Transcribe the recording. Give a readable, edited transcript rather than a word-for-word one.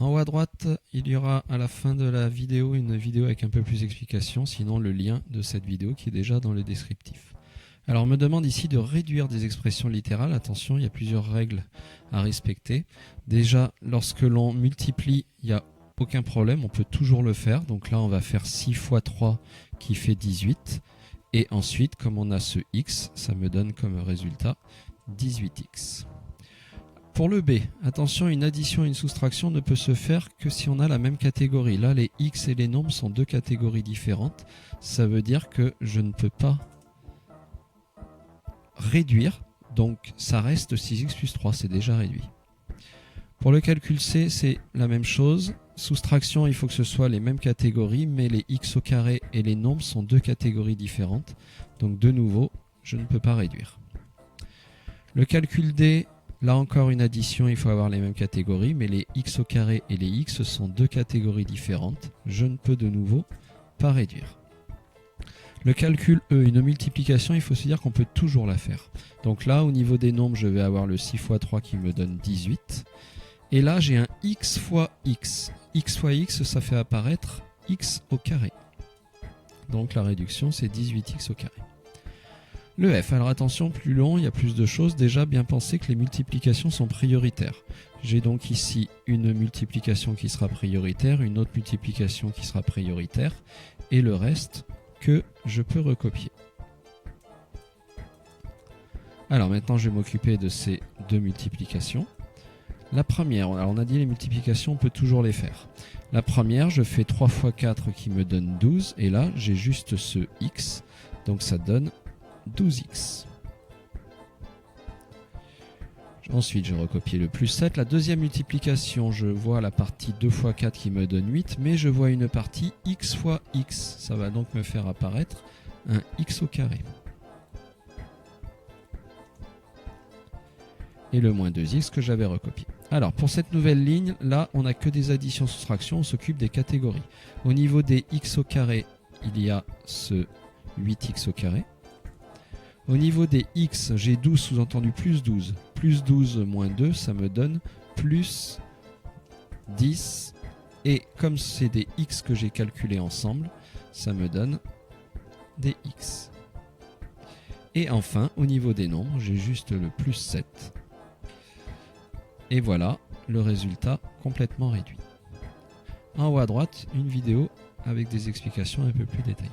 En haut à droite, il y aura à la fin de la vidéo une vidéo avec un peu plus d'explications, sinon le lien de cette vidéo qui est déjà dans le descriptif. Alors on me demande ici de réduire des expressions littérales. Attention, il y a plusieurs règles à respecter. Déjà, lorsque l'on multiplie, il n'y a aucun problème, on peut toujours le faire. Donc là, on va faire 6 fois 3 qui fait 18. Et ensuite, comme on a ce x, ça me donne comme résultat 18x. Pour le B, attention, une addition et une soustraction ne peut se faire que si on a la même catégorie. Là, les x et les nombres sont deux catégories différentes. Ça veut dire que je ne peux pas réduire, donc ça reste 6x plus 3, c'est déjà réduit. Pour le calcul C, c'est la même chose. Soustraction, il faut que ce soit les mêmes catégories, mais les x au carré et les nombres sont deux catégories différentes. Donc de nouveau, je ne peux pas réduire. Le calcul D, là encore une addition, il faut avoir les mêmes catégories, mais les x au carré et les x sont deux catégories différentes. Je ne peux de nouveau pas réduire. Le calcul E, une multiplication, il faut se dire qu'on peut toujours la faire. Donc là, au niveau des nombres, je vais avoir le 6 fois 3 qui me donne 18. Et là, j'ai un x fois x. X fois x, ça fait apparaître x au carré. Donc la réduction, c'est 18x au carré. Le F, alors attention, plus long, il y a plus de choses. Déjà, bien penser que les multiplications sont prioritaires. J'ai donc ici une multiplication qui sera prioritaire, une autre multiplication qui sera prioritaire, et le reste que je peux recopier. Alors maintenant, je vais m'occuper de ces deux multiplications. La première, alors on a dit les multiplications, on peut toujours les faire. La première, je fais 3 fois 4 qui me donne 12, et là, j'ai juste ce x, donc ça donne 12x. Ensuite, je recopie le plus 7. La deuxième multiplication, je vois la partie 2 fois 4 qui me donne 8, mais je vois une partie x fois x. Ça va donc me faire apparaître un x au carré. Et le moins 2x que j'avais recopié. Alors, pour cette nouvelle ligne, là, on n'a que des additions-soustractions, on s'occupe des catégories. Au niveau des x au carré, il y a ce 8x au carré. Au niveau des x, j'ai 12 sous-entendu plus 12. Plus 12 moins 2, ça me donne plus 10. Et comme c'est des x que j'ai calculés ensemble, ça me donne des x. Et enfin, au niveau des nombres, j'ai juste le plus 7. Et voilà le résultat complètement réduit. En haut à droite, une vidéo avec des explications un peu plus détaillées.